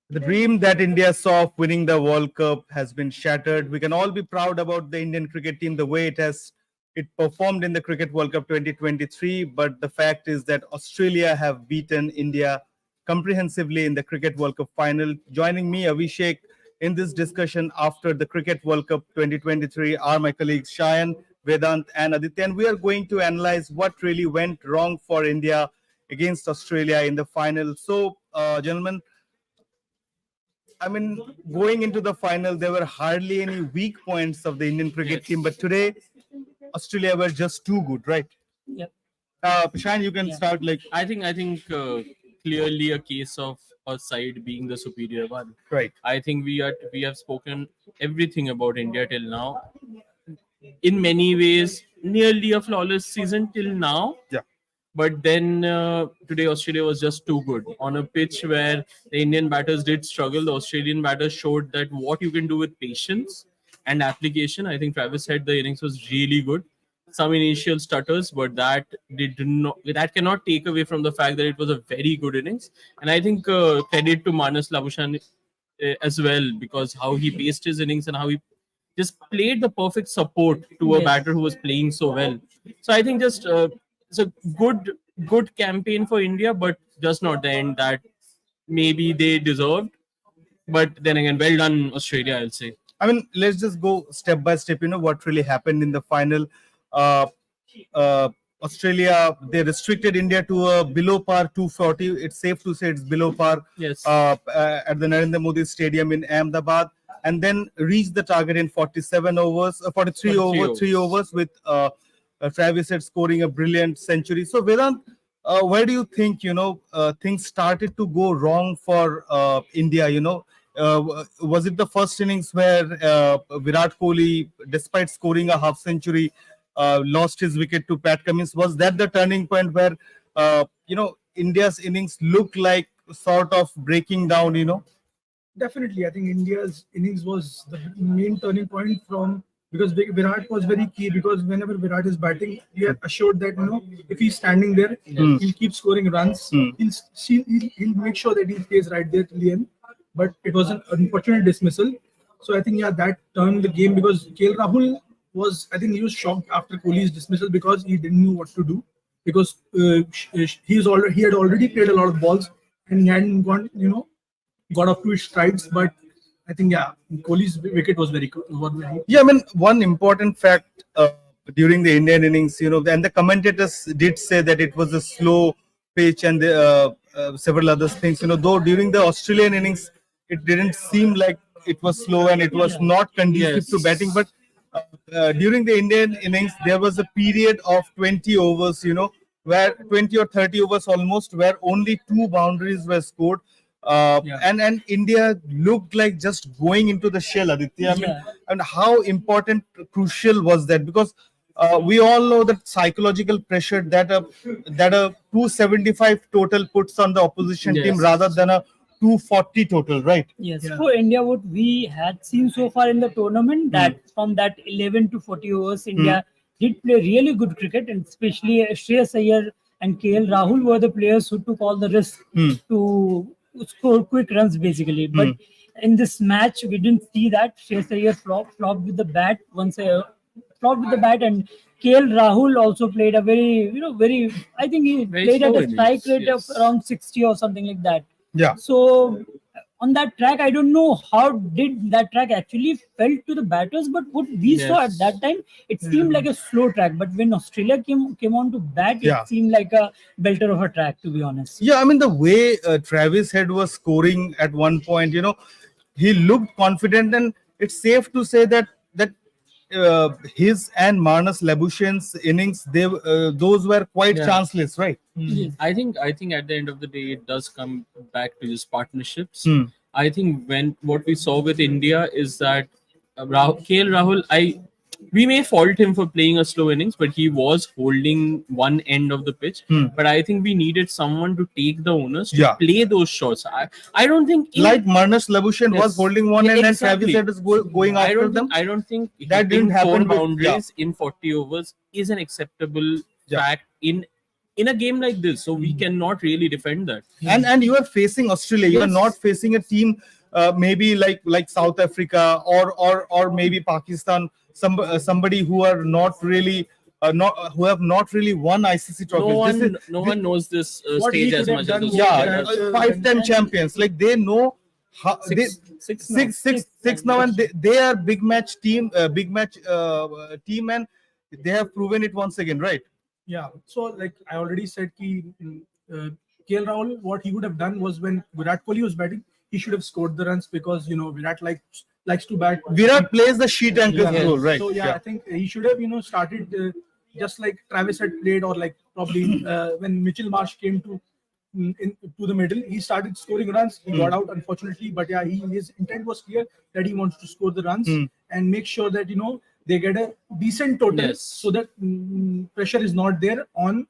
The dream that India saw of winning the World Cup has been shattered. We can all be proud about the Indian cricket team, the way it performed in the Cricket World Cup 2023. But the fact is that Australia have beaten India comprehensively in the Cricket World Cup final. Joining me, Abhishek, in this discussion after the Cricket World Cup 2023 are my colleagues Shayan, Vedant, and Aditya. And we are going to analyze what really went wrong for India against Australia in the final. So, gentlemen, I mean, going into the final, there were hardly any weak points of the Indian cricket team, but today, Australia were just too good, right? Yep. Pishan, you can start like I think clearly a case of a side being the superior one. right. I think we have spoken everything about India till now. In many ways, nearly a flawless season till now. Yeah. But then today Australia was just too good on a pitch where the Indian batters did struggle. The Australian batters showed that what you can do with patience and application. I think Travis said the innings was really good. Some initial stutters, but that cannot take away from the fact that it was a very good innings. And I think credit to Manas Labuschagne as well, because how he paced his innings and how he just played the perfect support to a Yes. batter who was playing so well. So I think just it's a good campaign for India, but just not the end that maybe they deserved. But then again, well done Australia, I'll say. I mean, let's just go step by step. You know what really happened in the final. Uh, Australia, they restricted India to a below par 240. It's safe to say it's below par. Yes. At the Narendra Modi Stadium in Ahmedabad, and then reached the target in 47 overs, 43 overs, 3 overs with Travis Head scoring a brilliant century. So Vedant, where do you think things started to go wrong for India? Was it the first innings where Virat Kohli, despite scoring a half century, lost his wicket to Pat Cummins? Was that the turning point where India's innings looked like sort of breaking down? Definitely, I think India's innings was the main turning point because Virat was very key, because whenever Virat is batting, we are assured that if he's standing there, he'll keep scoring runs. He'll make sure that he stays right there till the end. But it was an unfortunate dismissal. So I think that turned the game, because KL Rahul he was shocked after Kohli's dismissal, because he didn't know what to do, because he had already played a lot of balls and he hadn't got up to his strides. But I think Kohli's wicket was very good. Yeah, I mean, one important fact during the Indian innings, and the commentators did say that it was a slow pitch and several other things. Though during the Australian innings, it didn't seem like it was slow and it was not conducive to batting. But during the Indian innings, there was a period of 20 overs, where 20 or 30 overs almost, where only 2 boundaries were scored. And India looked like just going into the shell, Aditya. I mean, and how important, crucial was that? Because we all know that psychological pressure that a 275 total puts on the opposition team rather than a 240 total, right? Yes. For India, what we had seen so far in the tournament, that from that 11 to 40 overs, India did play really good cricket, and especially Shreyas Iyer and KL Rahul were the players who took all the risk to score quick runs, basically. But in this match, we didn't see that. Shreyas Iyer flopped with the bat and KL Rahul also played a very, I think he played at a strike rate of around 60 or something like that. Yeah. So on that track, I don't know how did that track actually felt to the batters, but what we saw at that time, it seemed like a slow track. But when Australia came on to bat, it seemed like a belter of a track, to be honest. Yeah, I mean, the way Travis Head was scoring at one point, he looked confident, and it's safe to say that his and Manas Labuschagne's innings, those were quite chanceless, right? I think at the end of the day, it does come back to just partnerships. I think what we saw with India is that KL Rahul, we may fault him for playing a slow innings, but he was holding one end of the pitch. But I think we needed someone to take the onus to play those shots. I don't think like Manas Labuschagne was holding one end and Travis Head is going after them. I don't think that didn't happen. 4 boundaries in 40 overs is an acceptable fact in in a game like this. So we cannot really defend that. And you are facing Australia. You are Yes. not facing a team maybe like South Africa or maybe Pakistan. Somebody who are not really not who have not really won ICC trophies. No one knows this What he stage as could have much done as was- Yeah, Australia. that, 5-10 champions. Like they know how Six now. six now, and they are big match team, team, and they have proven it once again, right? Yeah. So like I already said, KL Rahul, what he would have done was when Virat Kohli was batting, he should have scored the runs because Virat likes to bat. Virat plays the sheet anchor Yeah. role, right? So yeah, I think he should have started just like Travis had played, or like probably when Mitchell Marsh came to the middle, he started scoring runs. He got out unfortunately, but yeah, his intent was clear that he wants to score the runs and make sure that they get a decent total, Yes. so that pressure is not there on.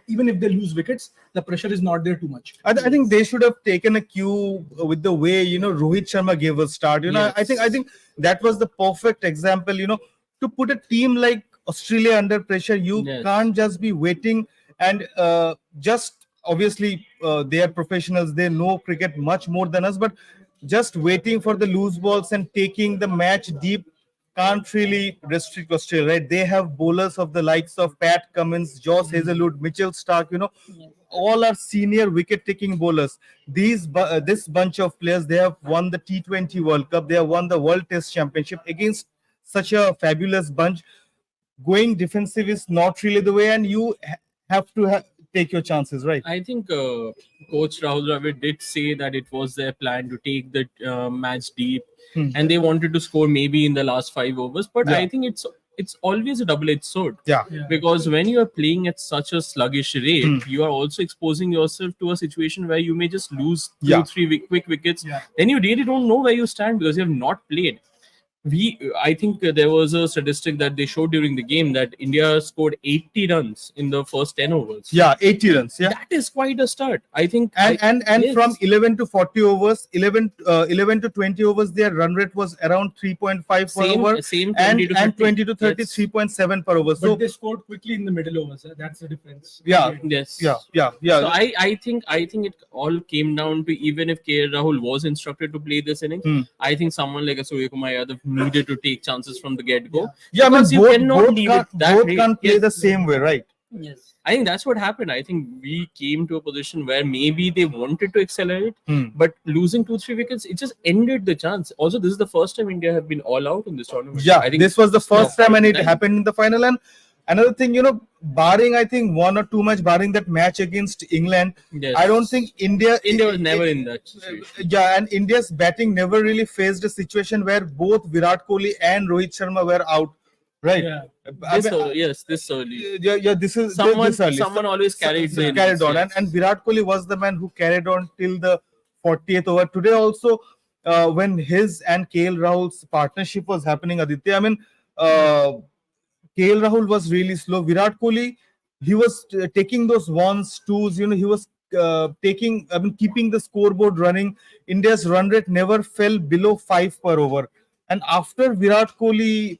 Even if they lose wickets, the pressure is not there too much. I think they should have taken a cue with the way Rohit Sharma gave a start. Yes. I think that was the perfect example. To put a team like Australia under pressure, you Yes. can't just be waiting and just obviously they are professionals. They know cricket much more than us, but just waiting for the loose balls and taking the match deep can't really restrict Australia, right? They have bowlers of the likes of Pat Cummins, Josh Hazlewood, Mitchell Stark, all are senior wicket-taking bowlers. This bunch of players, they have won the T20 World Cup, they have won the World Test Championship against such a fabulous bunch. Going defensive is not really the way, and you have to take your chances, right? I think Coach Rahul Dravid did say that it was their plan to take the match deep, and they wanted to score maybe in the last 5 overs. But Yeah. I think it's always a double-edged sword. Yeah. Because when you are playing at such a sluggish rate, you are also exposing yourself to a situation where you may just lose two, Yeah. three quick wickets. Yeah. Then you really don't know where you stand because you have not played. I think there was a statistic that they showed during the game that India scored 80 runs in the first 10 overs. Yeah, 80 runs. Yeah. That is quite a start. I think. And Yes. from 11 to 40 overs, 11 to 20 overs, their run rate was around 3.5 per over, same and 20 to 30. 20 to 30, Yes. 3.7 per over. But So they scored quickly in the middle overs. That's the difference. Yeah. Yes. yeah. So I think it all came down to, even if KL Rahul was instructed to play this innings, I think someone like a Surya Kumar Yadav needed to take chances from the get-go. Yeah, I mean, Because you cannot both leave can't, it that both way. can't play Yes. the same way, right? Yes. I think that's what happened. I think we came to a position where maybe they wanted to accelerate, but losing 2-3 wickets, it just ended the chance. Also, this is the first time India have been all out in this tournament. Yeah, I think this was the first time, and it Right. happened in the final. And another thing, barring I think one or two match, barring that match against England, Yes. I don't think India was never in that situation. Yeah, and India's batting never really faced a situation where both Virat Kohli and Rohit Sharma were out, right? Yeah. This early. Yeah, this is Someone, this early. someone always carried the carried innings, on, yes. and Virat Kohli was the man who carried on till the 40th over. Today also, when his and KL Rahul's partnership was happening, Aditya, I mean, KL Rahul was really slow. Virat Kohli, he was taking those ones, twos, he was keeping the scoreboard running. India's run rate never fell below 5 per over. And after Virat Kohli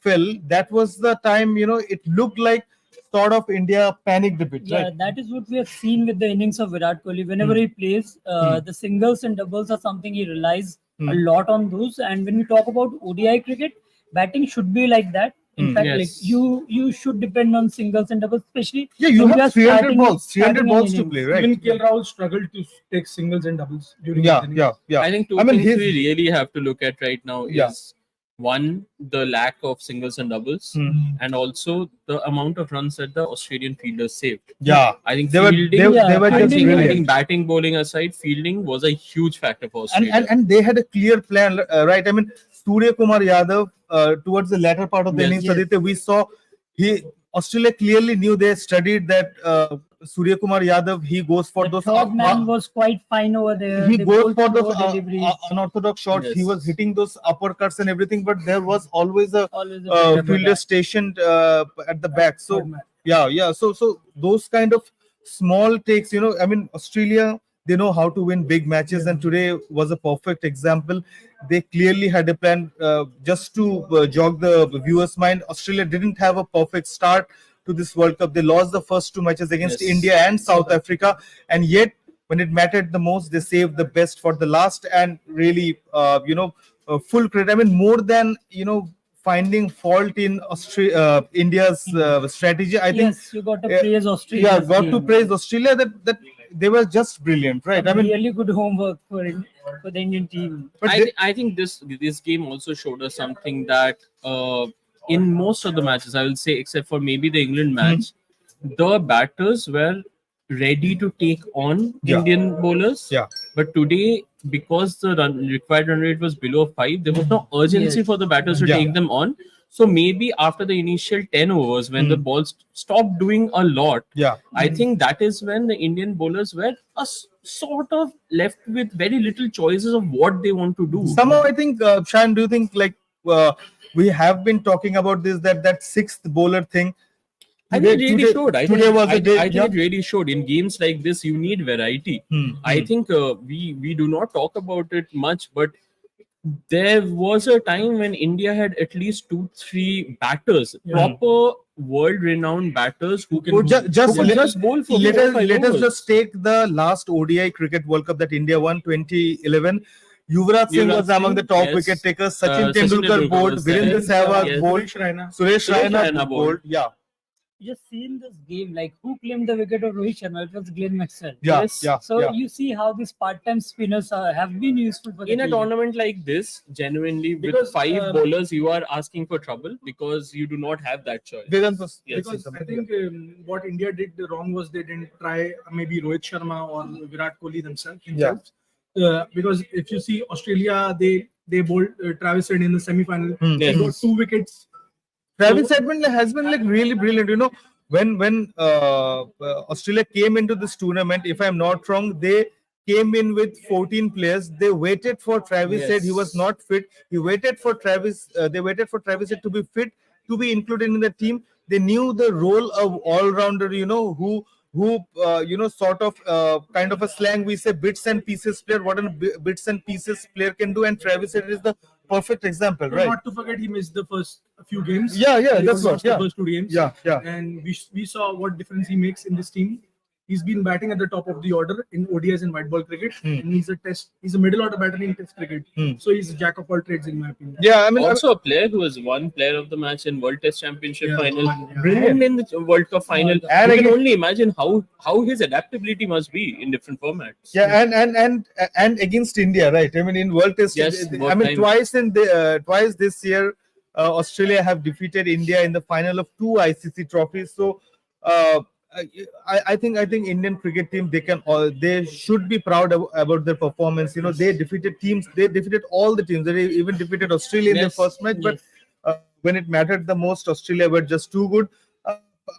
fell, that was the time, it looked like sort of India panicked a bit, Yeah, right? that is what we have seen with the innings of Virat Kohli. Whenever he plays, the singles and doubles are something he relies a lot on those. And when we talk about ODI cricket, batting should be like that. In fact, Yes. like you should depend on singles and doubles, especially Yeah, you India have 300 starting- balls, 300 starting an balls to innings. play, right? Even KL Rahul struggled to take singles and doubles during Yeah, his innings. yeah. I think two I mean, things his- we really have to look at right now Yeah. is one, the lack of singles and doubles, and also the amount of runs that the Australian fielders saved. Yeah, I think they were fielding, they were just fielding, I think brilliant. batting, bowling aside, fielding was a huge factor for Australia. And they had a clear plan, right? I mean, Surya Kumar Yadav towards the latter part of the Yes. innings, Aditya, we saw Australia clearly knew, they studied that Surya Kumar Yadav, he goes for The those third man was quite fine over there. he They goes bowled for those slow deliveries. unorthodox shots. He Yes. was hitting those uppercuts and everything, but there was always a Always a fielder stationed at the back. So Third man. yeah. So those kind of small takes, I mean, Australia, they know how to win big matches, and today was a perfect example. They clearly had a plan. Just to jog the viewers' mind, Australia didn't have a perfect start. to this World Cup. They lost the first 2 matches against Yes. India and South Africa, and yet when it mattered the most, they saved the best for the last, and really, full credit. I mean, more than finding fault in India's strategy. I think Yes, you got to praise Australia. yeah, got to praise Australia that they were just brilliant, right? I mean, really good homework for the Indian team. but I think this game also showed us something that in most of the matches, I will say, except for maybe the England match, the batters were ready to take on Yeah. Indian bowlers. Yeah. But today, because the required run rate was below 5, there was no urgency Yes. for the batters to Yeah. take them on. So maybe after the initial 10 overs, when the balls stopped doing a lot, yeah, I think that is when the Indian bowlers were sort of left with very little choices of what they want to do. somehow I think, Shan, do you think we have been talking about this that sixth bowler thing? I think it really Today- showed. today was I a day. think it really showed. In games like this, you need variety. I think we do not talk about it much, but there was a time when India had at least 2-3 batters, proper world-renowned batters who could Just who could let- just bowl for let 4 or us 5 let us overs. just take the last ODI Cricket World Cup that India won 2011. Yuvraj Singh Yuvraj was among the Singh, top yes. wicket takers. Sachin Sachin Tendulkar Tendulkar bowled, was there. Virendra Sehwag Yes. bowled, Suresh Raina. Suresh Suresh Raina Raina bowled. Yeah, Just seen this game, like who claimed the wicket of Rohit Sharma? It was Glenn Maxwell. yeah, Yes. yeah. So yeah. you see how these part-time spinners have been useful for the In a team. tournament like this, genuinely Because, with 5 bowlers, you are asking for trouble because you do not have that choice. Vedant was- Yes. Because I think what India did wrong was they didn't try maybe Rohit Sharma or Virat Kohli themselves. Because if you see Australia, they bowled Travis Head in the semi-final. He Yes. got 2 wickets. Travis Edmund has been like really brilliant. When Australia came into this tournament, if I'm not wrong, they came in with 14 players. They waited for Travis Head. He was not fit. He waited for Travis. They waited for Travis Head to be fit, to be included in the team. They knew the role of all-rounder. Who sort of kind of a slang we say bits and pieces player. What a bits and pieces player can do, and Travis Head is the perfect example, right? Not to forget, he missed the first few games. Yeah, He that's what. lost the Yeah, first 2 games. yeah, yeah. And we saw what difference he makes in this team. He's been batting at the top of the order in ODIs and white ball cricket, and he's a middle order batter in Test cricket. So he's a jack of all trades in my opinion. Yeah, I mean, Also, a player who has won player of the match in World Test Championship Yeah, final, yeah. and in the World Cup final. And You can again- only imagine how his adaptability must be in different formats. yeah, and against India, right? I mean, in World Test, Yes, I both mean, times. twice this year, Australia have defeated India in the final of 2 ICC trophies. So, I think Indian cricket team they should be proud about their performance. They defeated teams. They defeated all the teams. They even defeated Australia in their Yes, first match. But when it mattered the most, Australia were just too good.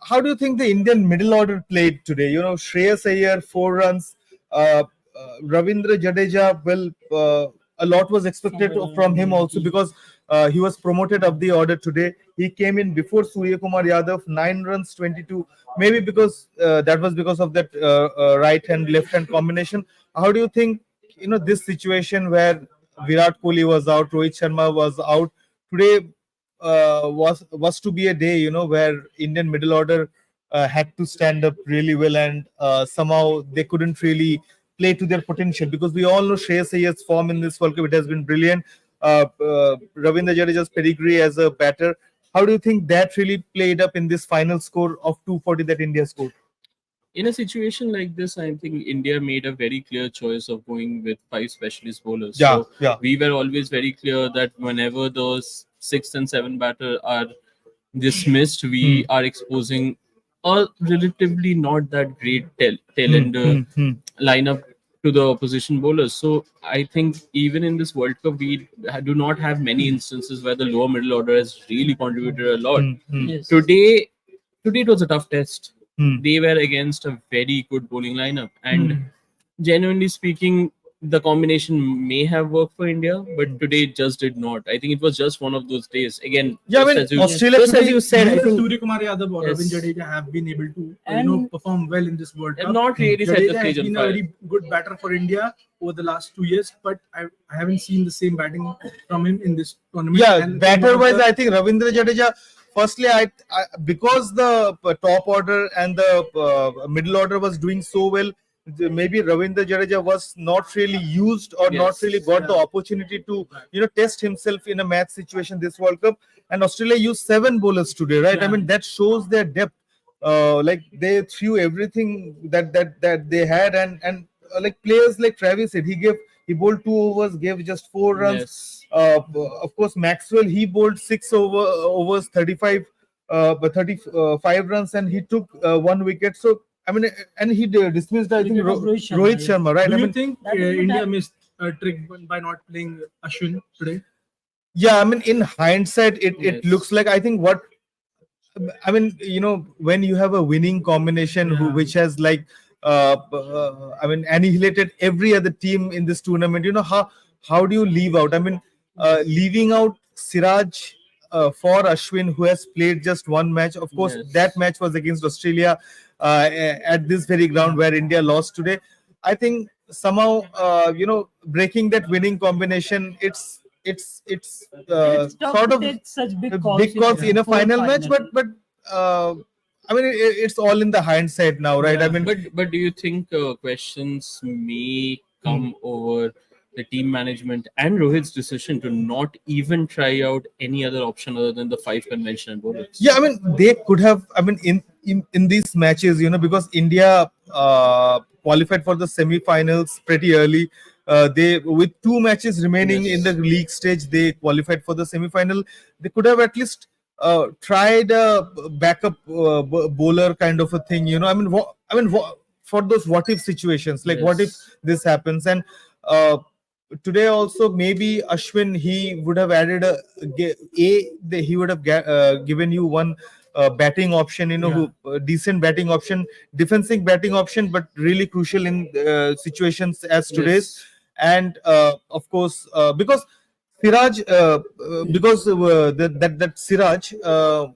How do you think the Indian middle order played today? Shreyas Iyer 4 runs. Ravindra Jadeja, a lot was expected from him also because he was promoted up the order today. He came in before Surya Kumar Yadav, 9 runs, 22. Maybe because that was because of that right hand, left hand combination. How do you think this situation where Virat Kohli was out, Rohit Sharma was out today? Was to be a day, where Indian middle order had to stand up really well, and somehow they couldn't really play to their potential because we all know Shreyas Iyer's form in this World Cup. It has been brilliant. Ravindra Jadeja's pedigree as a batter. How do you think that really played up in this final score of 240 that India scored? In a situation like this, I think India made a very clear choice of going with 5 specialist bowlers. Yeah, So yeah. we were always very clear that whenever those 6th and 7th batter are dismissed, we are exposing a relatively not that great tail-ender lineup to the opposition bowlers. So I think even in this World Cup, we do not have many instances where the lower middle order has really contributed a lot. Yes. Today it was a tough test. Hmm. They were against a very good bowling lineup, and genuinely speaking, the combination may have worked for India, but today it just did not. I think it was just one of those days. Again, Yeah, I just mean, as you, Australia just as today- you said, I Neither think Surya Kumar Yadav or Yes. Ravindra Jadeja have been able to And- perform well in this World have Cup. not really set the Jadeja has stage on been a fire. very good batter for India over the last 2 years, but I haven't seen the same batting from him in this tournament. Yeah, And batter wise, one of the- I think Ravindra Jadeja firstly, because the top order and the middle order was doing so well, maybe Ravindra Jadeja was not really used or not Yes. really got the opportunity to test himself in a match situation this World Cup. And Australia used 7 bowlers today, right? I mean, that shows their depth. Like they threw everything that they had, and like players like Travis said, he bowled 2 overs, gave just 4 runs. Yes. Of course, Maxwell, he bowled 6 overs, 35, 35 runs, and he took 1 wicket. So I mean, and he dismissed, I think, Wicket of Rohit Rohit Sharma, Sharma, right? Do I you mean, think that would India have- missed a trick by not playing Ashwin today? yeah, I mean, in hindsight, it Yes. looks like, I think, what I mean, when you have a winning combination Yeah. which has like, I mean, annihilated every other team in this tournament. How do you leave out? I mean, leaving out Siraj for Ashwin, who has played just 1 match. Of course, Yes. that match was against Australia at this very ground where India lost today. I think somehow, breaking that winning combination, it's It's tough sort to of take such big big calls in a before final match, but I mean, it's all in the hindsight now, right? I Yeah. mean, But do you think questions may come over the team management and Rohit's decision to not even try out any other option other than the 5 conventional bowlers? yeah, I mean, they could have. I mean, in these matches, because India qualified for the semi-finals pretty early. They, with 2 matches remaining in the league stage, they qualified for the semi-final. They could have at least tried a backup bowler kind of a thing. I mean, for those what if situations, like what if Yes. this happens. And today also, maybe Ashwin, he would have added he would have given you one batting option, decent batting option, defensive batting option, but really crucial in situations as today's. Yes. And of course, because Siraj, that Siraj,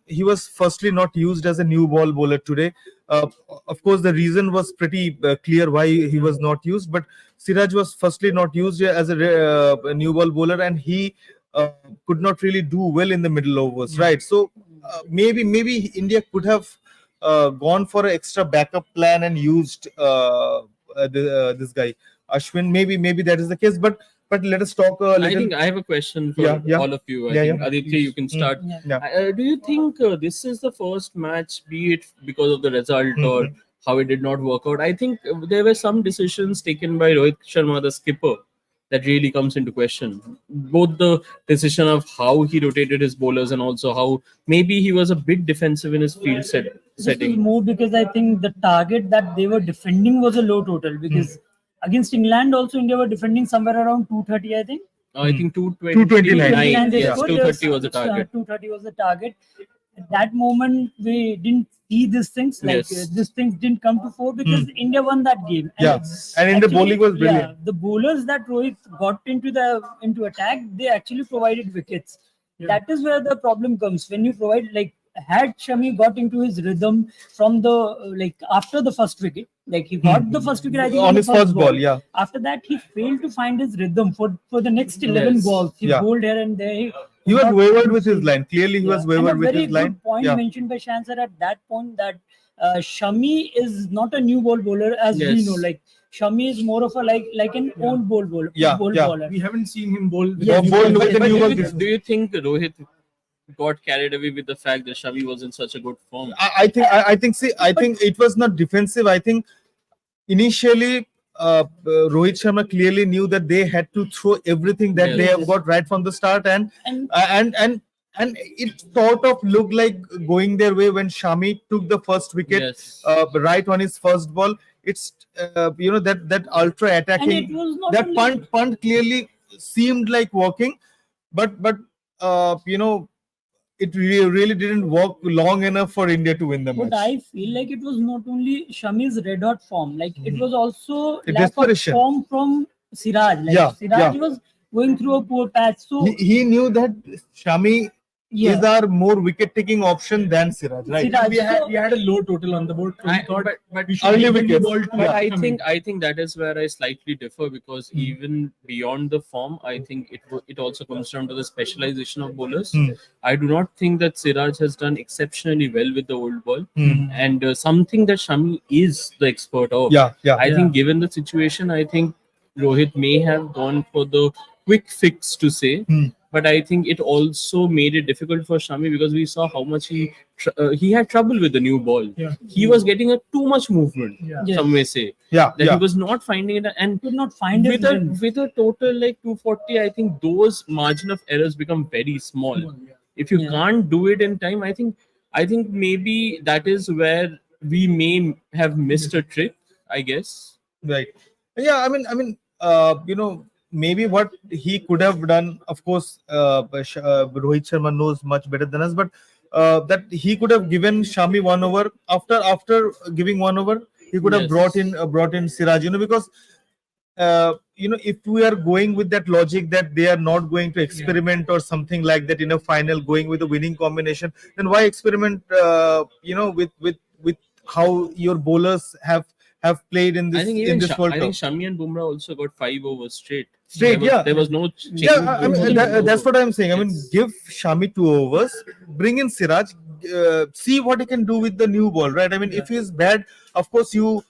he was firstly not used as a new ball bowler today. Of course, the reason was pretty clear why he was not used. But Siraj was firstly not used as a new ball bowler, and he could not really do well in the middle overs, right? So maybe India could have gone for an extra backup plan and used this guy Ashwin. Maybe that is the case, but let us talk a little. I think I have a question for Yeah. all of you. I Yeah, think yeah. Aditya, you can start. Yeah. Yeah. Do you think this is the first match, be it because of the result or how it did not work out? I think there were some decisions taken by Rohit Sharma, the skipper, that really comes into question. Both the decision of how he rotated his bowlers and also how maybe he was a bit defensive in his field This is setting. more because I think the target that they were defending was a low total, because against England also India were defending somewhere around 230, I think. I think 229. 229. They Yes, scored, 230 was the uh, target. 230 was the target. At that moment, we didn't see these things. Like Yes. these things didn't come to fore because India won that game. Yeah. And in the bowling was brilliant. Yeah, the bowlers that Rohit got into attack, they actually provided wickets. That is where the problem comes. When you provide, like, had Shami got into his rhythm from the after the first wicket, like he got the first wicket, I think, On the his first ball, yeah. After that, he failed to find his rhythm for the next 11 Yes. balls. He Yeah. bowled here and there. He was not wavered able with to- his line. Clearly, he was and wavered a with very his line. good point Yeah. mentioned by Shansar at that point, that Shami is not a new ball bowler, as we Yes. know. Like Shami is more of a like an old ball bowler. Yeah, yeah. Bowler. We haven't seen him bowl. with Yes. the Bowl new with the But new do ball you, before. do you think Rohit got carried away with the fact that Shami was in such a good form? I think. See, I think it was not defensive. I think initially, Rohit Sharma clearly knew that they had to throw everything that they Yes. have got right from the start, and And it sort of looked like going their way when Shami took the first wicket Yes. right on his first ball. It's that ultra and attacking, it was not that only, punt clearly seemed like working, but it really didn't work long enough for India to win the match. but I feel like it was not only Shami's red hot form, like it was also A lack desperation. of form from Siraj. Like Yeah, Siraj yeah. was going through a poor patch. So He knew that Shami Yeah. is our more wicket-taking option than Siraj, right? Siraj. We had a low total on the board. So we thought but we should early give the new wickets. ball to But Shami. I think that is where I slightly differ, because even beyond the form, I think it also comes down to the specialization of bowlers. I do not think that Siraj has done exceptionally well with the old ball, and something that Shami is the expert of. Yeah, yeah. I think given the situation, I think Rohit may have gone for the quick fix to say. But I think it also made it difficult for Shami, because we saw how much he had trouble with the new ball. Yeah. He was getting a too much movement. Yes. Some may say Yeah, that yeah. he was not finding it, and Could not find his rhythm. with a total like 240, I think those margin of errors become very small. If you Yeah. can't do it in time, I think maybe that is where we may have missed a trick, I guess. Right. Yeah, maybe what he could have done, of course, Rohit Sharma knows much better than us, but that he could have given Shami 1 over. After giving 1 over, he could have Yes. brought in Siraj, because if we are going with that logic that they are not going to experiment or something like that in a final, going with a winning combination, then why experiment? With how your bowlers have played in I this think even World I Cup. think Shami and Bumrah also got 5 overs straight. Straight, There was, yeah. There was no change. Yeah, that's what I'm saying. I mean, Yes. give Shami 2 overs, bring in Siraj, see what he can do with the new ball, right? I mean, if he's bad, of course you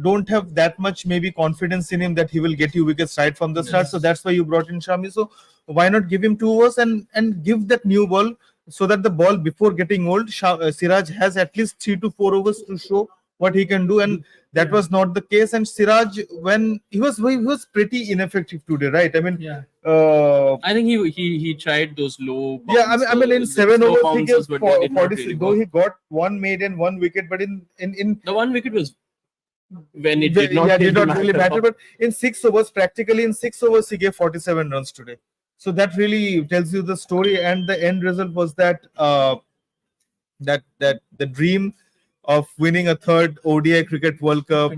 don't have that much maybe confidence in him that he will get you wickets right from the start. So that's why you brought in Shami. So why not give him 2 overs and give that new ball, so that the ball before getting old, Siraj has at least 3 to 4 overs to show what he can do, and that was not the case. And Siraj, when he was pretty ineffective today, right? I mean, I think he tried those low yeah, I mean, in the 7 overs he bounces, gave but they did not 40. really Though work. he got 1 made and 1 wicket, but in The 1 wicket was when it did not, did not really matter. matter. But in 6 overs, practically in 6 overs, he gave 47 runs today. So that really tells you the story, and the end result was that that the dream of winning a third ODI Cricket World Cup,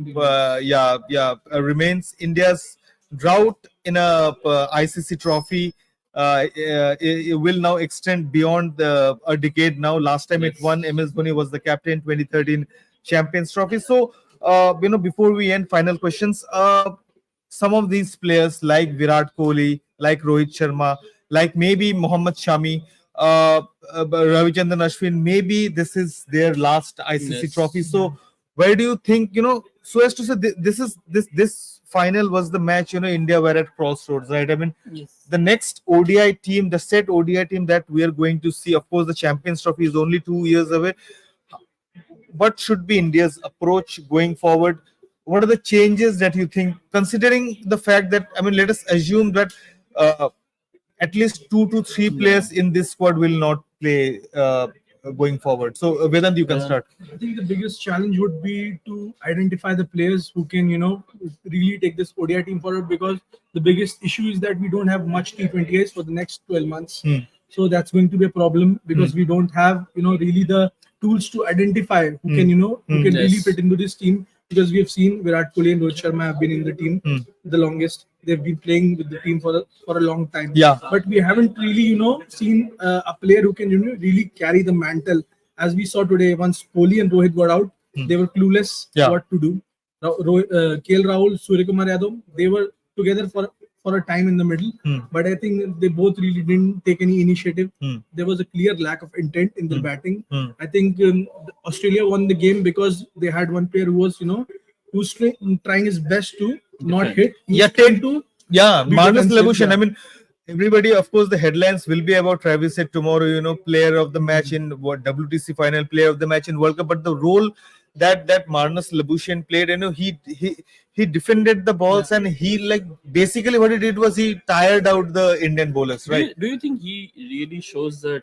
remains. India's drought in a ICC trophy it will now extend beyond a decade now. Last time it won, MS Dhoni was the captain, 2013 Champions Trophy. So, before we end, final questions. Some of these players like Virat Kohli, like Rohit Sharma, like maybe Mohammad Shami, Ravichandran Ashwin, maybe this is their last ICC Yes. trophy. So where do you think, so as to say this final was the match, India were at crossroads, right? I mean, Yes. the next ODI team, the set ODI team that we are going to see, of course, the Champions Trophy is only 2 years away. What should be India's approach going forward? What are the changes that you think, considering the fact that, I mean, let us assume that at least 2 to 3 players in this squad will not play going forward. So, Vedant, you can start. I think the biggest challenge would be to identify the players who can, really take this ODI team forward, because the biggest issue is that we don't have much T20As for the next 12 months. So that's going to be a problem, because we don't have, really the tools to identify who can, who can really Yes. fit into this team, because we have seen Virat Kohli and Rohit Sharma have been in the team the longest. They've been playing with the team for a long time. Yeah. But we haven't really, seen a player who can, really carry the mantle. As we saw today, once Kohli and Rohit got out, they were clueless what to do. KL Rahul, Suryakumar Yadav, they were together for a time in the middle, but I think they both really didn't take any initiative. There was a clear lack of intent in their batting. I think Australia won the game because they had one player who was, who's trying his best to not hit. He's trying to be Marnus defensive, Labuschagne. yeah. I mean, everybody, of course, the headlines will be about Travis Head tomorrow, player of the match in WTC final, player of the match in World Cup. But the role that Marnus Labuschagne played, he defended the balls, and he, like, basically what he did was he tired out the Indian bowlers, right? Do you think he really shows that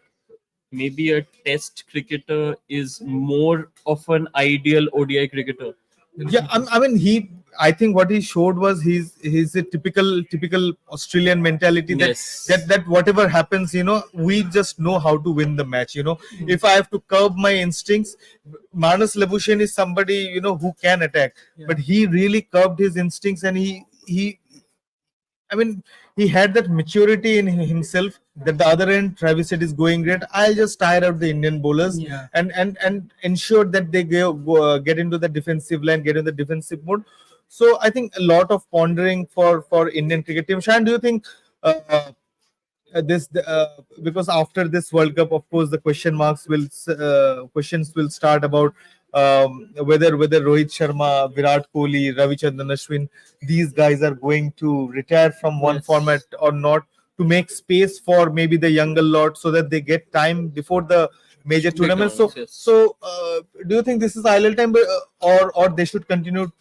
maybe a test cricketer is more of an ideal ODI cricketer? Yeah, I mean, I think what he showed was he's a typical Australian mentality that Yes. that whatever happens, we just know how to win the match. If I have to curb my instincts, Marnus Labuschagne is somebody who can attack, but he really curbed his instincts, and he I mean, he had that maturity in himself that the other end, Travis Head is going great. I'll just tire out the Indian bowlers Yeah. and ensure that they get into the defensive line, get in the defensive mode. So I think a lot of pondering for Indian cricket team. Shan, do you think this because after this World Cup, of course, the questions will start about whether Rohit Sharma, Virat Kohli, Ravichandran Ashwin, these guys are going to retire from one Yes. format or not, to make space for maybe the younger lot so that they get time before the major Big tournaments. tournaments, So, yes. do you think this is idle time, or they should continue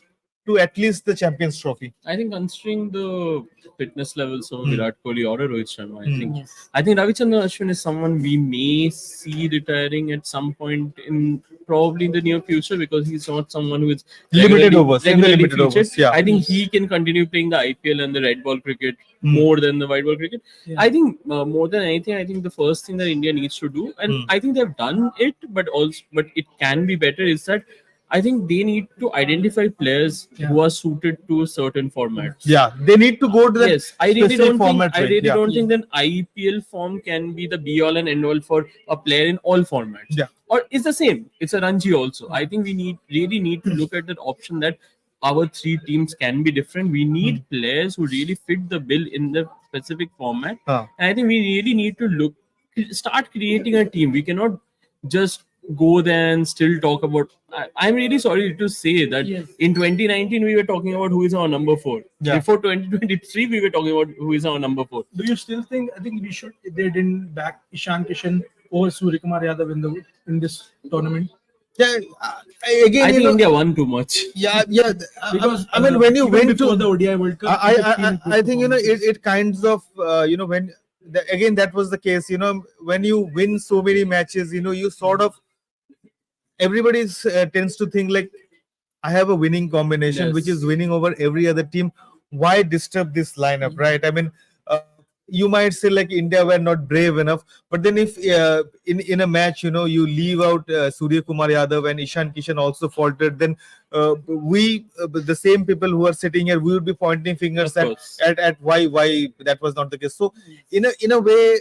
to at least the Champions Trophy? I think considering the fitness levels of Hmm. Virat Kohli or a Rohit Sharma, Yes. I think Ravichandran Ashwin is someone we may see retiring at some point in probably in the near future, because he's not someone who is Limited overs, in the regularly limited featured. overs, yeah. I think he can continue playing the IPL and the red ball cricket Hmm. more than the white ball cricket. Yeah. I think more than anything, I think the first thing that India needs to do, and Hmm. I think they've done it, but it can be better, is that I think they need to identify players who are suited to certain formats. Yeah, they need to go to the Yes, I really specific don't think format. I right? really Yeah. don't think that IPL form can be the be all and end all for a player in all formats. Yeah. Or it's the same. It's a Ranji also. I think we really need to look at that option that our three teams can be different. We need players who really fit the bill in the specific format. Ah. And I think we really need to start creating a team. We cannot just go there and still talk about. I'm really sorry to say that Yes. in 2019 we were talking about who is our number 4. Yeah. Before 2023 we were talking about who is our number 4. Do you still think? I think we should. They didn't back Ishan Kishan or Suryakumar Yadav in this tournament. Yeah, again, I you think know, India won too much. yeah. Because I mean, when you even went before to the ODI World Cup, I think it kinds of when again that was the case. When you win so many matches, you sort of everybody tends to think like, I have a winning combination which Yes. is winning over every other team. Why disturb this lineup, right? I mean, you might say like India were not brave enough, but then if in a match, you leave out Surya Kumar Yadav and Ishan Kishan also faltered, then the same people who are sitting here, we would be pointing fingers Of course. at why that was not the case. So in a way,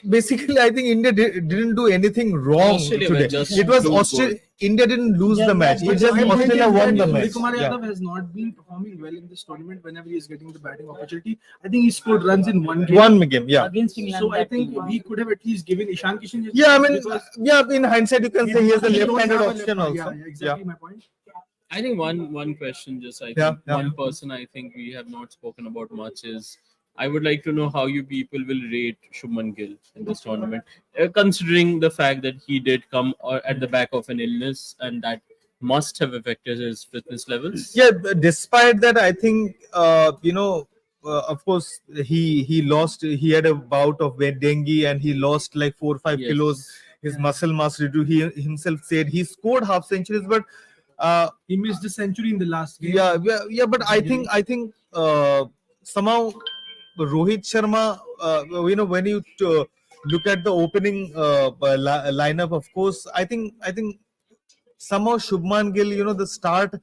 basically, I think India didn't do anything wrong Australia were today. just It was too Australia. good. India didn't lose Yeah, the match. but It just My point Australia is won that the match. Suryakumar Yeah. Yadav has not been performing well in this tournament. Whenever he is getting the batting opportunity, I think he scored runs in one game. One game, yeah. Against England. So I that think team. we could have at least given Ishan Kishan. just Yeah, I mean, because yeah. In hindsight, you can say he has a we don't left-handed have a option left- also. Yeah, exactly my point. I think one question just I Yeah, think yeah. one person I think we have not spoken about much is I would like to know how you people will rate Shubman Gill in this tournament, considering the fact that he did come at the back of an illness and that must have affected his fitness levels. Yeah, but despite that, I think of course he lost. He had a bout of dengue and he lost like 4 or 5 Yes. kilos. His muscle mass reduced. He himself said he scored half centuries, but He missed the century in the last game. yeah. But I think somehow Rohit Sharma, when you look at the opening lineup, of course, I think somehow Shubman Gill, the start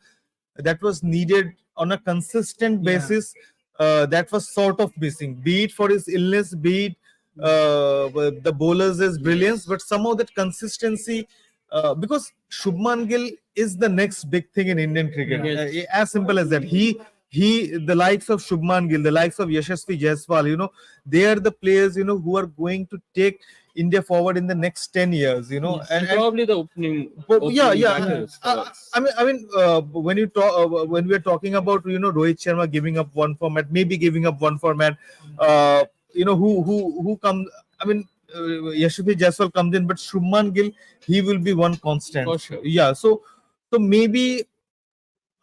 that was needed on a consistent Yeah. basis, that was sort of missing. Be it for his illness, be it the bowlers' brilliance, but somehow that consistency. Because Shubman Gill is the next big thing in Indian cricket. Yes. As simple as that. The likes of Shubman Gill, the likes of Yashasvi Jaiswal, they are the players, who are going to take India forward in the next 10 years, Yes. And probably the opening yeah. batters for us. When you talk, when we are talking about Rohit Sharma giving up one format, maybe giving up one format, who comes? I mean, Yashasvi Jaiswal comes in, but Shubman Gill, he will be one constant. For sure. Yeah. So maybe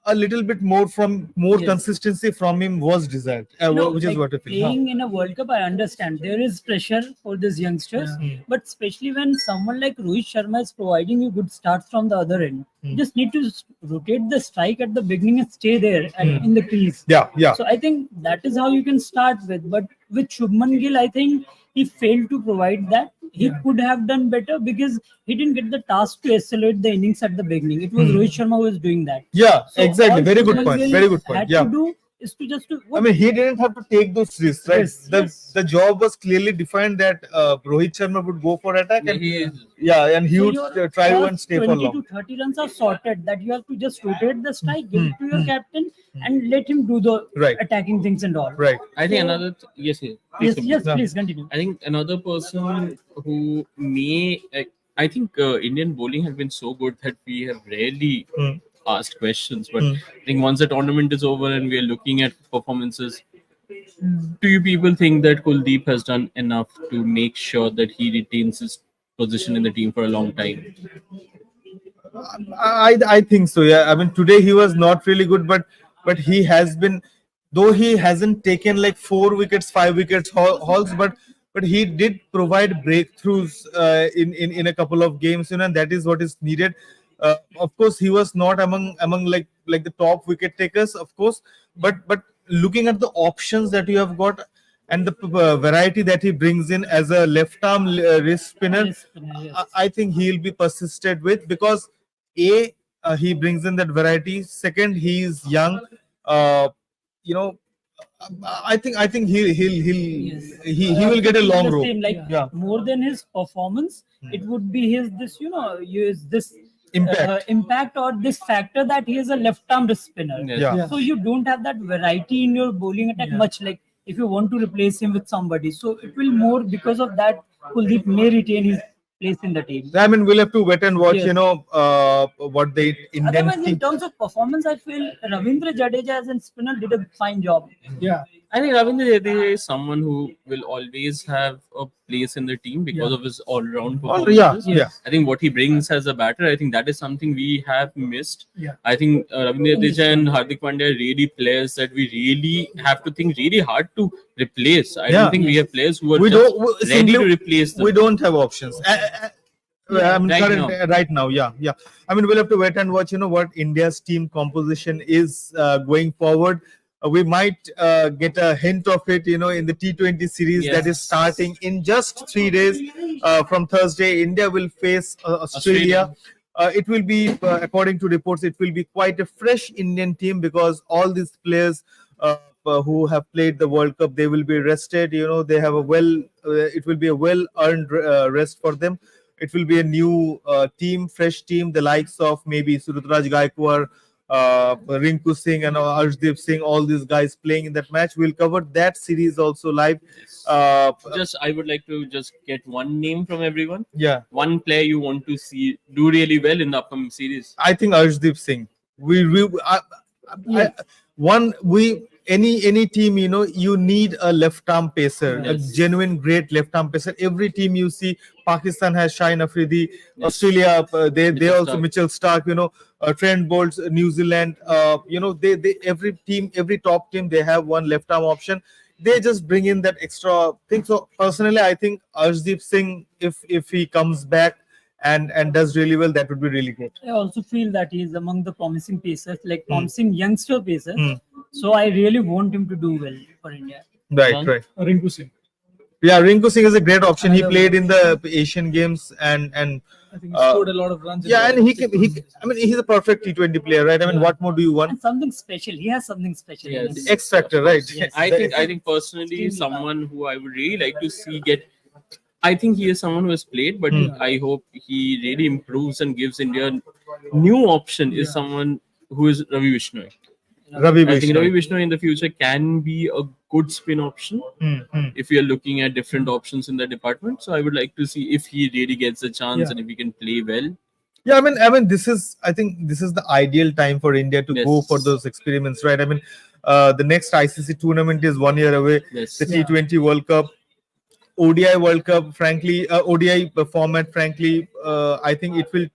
a little bit more Yes. consistency from him was desired, which is like what I feel. playing in a World Cup, I understand there is pressure for these youngsters, but especially when someone like Rohit Sharma is providing you good starts from the other end, you just need to rotate the strike at the beginning and stay there in the crease. Yeah. So I think that is how you can start with. But with Shubman Gill, I think he failed to provide that. He could have done better because he didn't get the task to accelerate the innings at the beginning. It was Rohit Sharma who was doing that. Yeah, So exactly. all Very good Shubman point. Gill Very good point. had Yeah. to do is to just to I mean, he didn't have to take those risks, right? Yes, yes. The job was clearly defined that Rohit Sharma would go for attack, and He is. and he So would your try first and stay for 20 long. to 30 runs are sorted, that you have to just rotate the strike, give it to your Hmm. captain, and let him do the Right. attacking things and all. Right. I think So- another yes, yes, please Yes, complete. yes, Yeah. please continue. I think another person who may, I think Indian bowling has been so good that we have rarely Hmm. asked questions. But Hmm. I think once the tournament is over and we are looking at performances, do you people think that Kuldeep has done enough to make sure that he retains his position in the team for a long time? I think so. Yeah. I mean, today he was not really good, but he has been, though he hasn't taken like 4 wickets, 5 wickets hauls, but he did provide breakthroughs in a couple of games, and that is what is needed. Of course, he was not among like the top wicket takers, of course, but looking at the options that you have got and the variety that he brings in as a left arm wrist spinner, Wrist spinner, yes. I think he'll be persisted with, because he brings in that variety. Second, he is young. Uh, you know, I think Yes. he will get a It's long the rope. same, like Yeah. more than his performance, it would be his this Impact. impact or this factor that he is a left arm wrist spinner. Yes. Yeah. So you don't have that variety in your bowling attack much. Like if you want to replace him with somebody, so it will more because of that. Kuldeep may retain his place in the team. I mean, we'll have to wait and watch. Yes. What the Indian Otherwise, in team. terms of performance, I feel Ravindra Jadeja as a spinner did a fine job. Yeah. I think Ravindra Jadeja is someone who will always have a place in the team because of his all-round Oh, performances. yeah. I think what he brings as a batter, I think that is something we have missed. Yeah. I think Ravindra Jadeja and Hardik Pandya are really players that we really have to think really hard to replace. I Yeah. don't think we have players who are We just don't ready simply- to replace them. We don't have options. I mean, Right right now, yeah. I mean, we'll have to wait and watch. What India's team composition is going forward. We might get a hint of it, in the T20 series that is Yes. starting in just 3 days. From Thursday, India will face Australia. It will be, according to reports, it will be quite a fresh Indian team, because all these players who have played the World Cup, they will be rested. They have it will be a well-earned rest for them. It will be a new team, fresh team, the likes of maybe Surutraj Gaikwad, Rinku Singh, and Arshdeep Singh, all these guys playing in that match. We'll cover that series also live. I would like to just get one name from everyone. Yeah, One player you want to see do really well in the upcoming series. I think Arshdeep Singh. Any team, you need a left arm pacer, a Yes. genuine great left arm pacer. Every team you see, Pakistan has Shaheen Afridi, Australia they Mitchell also Starc. Mitchell Stark, Trent Bolt, New Zealand, they every top team, they have one left arm option. They just bring in that extra thing. So personally, I think Arshdeep Singh, if he comes back and does really well, that would be really good. I also feel that he is among the promising pacers, like promising youngster pacers. Hmm. So I really want him to do well for India. Right, One. right. Rinku Singh. Yeah, Rinku Singh is a great option. He Another played in the Asian Games and I think he scored a lot of runs. in yeah, the and domestic I mean, he's a perfect T20 player, right? I mean, what more do you want? And something special. He has something special. in Yes. him. X factor, right? Yes. I think personally, someone who I would really like to see get. I think he is someone who has played, but I hope he really improves and gives India a new option. Is someone who is Ravi Vishnu. Ravi I think Ravi Vishnu. Vishnu in the future can be a good spin option if we are looking at different options in the department. So I would like to see if he really gets a chance Yeah. and if he can play well. Yeah, I mean, I think this is the ideal time for India to Yes. go for those experiments, right? I mean, the next ICC tournament is 1 year away. Yes. The T20 World Cup, ODI World Cup, frankly, ODI format, frankly, I think it will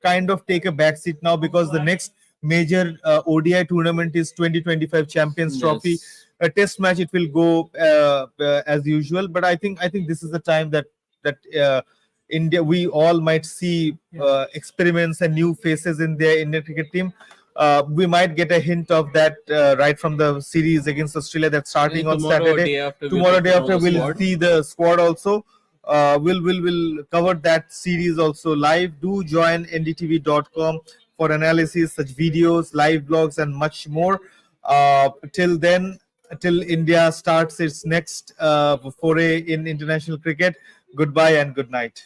kind of take a backseat now, because the next major ODI tournament is 2025 Champions Trophy. Yes. A test match, it will go as usual, but I think this is the time that India, we all might see experiments and new faces in their Indian cricket team. We might get a hint of that right from the series against Australia that's starting on Tomorrow, Saturday. day after, Tomorrow, day know after, the we'll squad. see the squad also. We'll cover that series also live. Do join ndtv.com for analysis, such videos, live blogs, and much more. Till then, till India starts its next foray in international cricket. Goodbye and good night.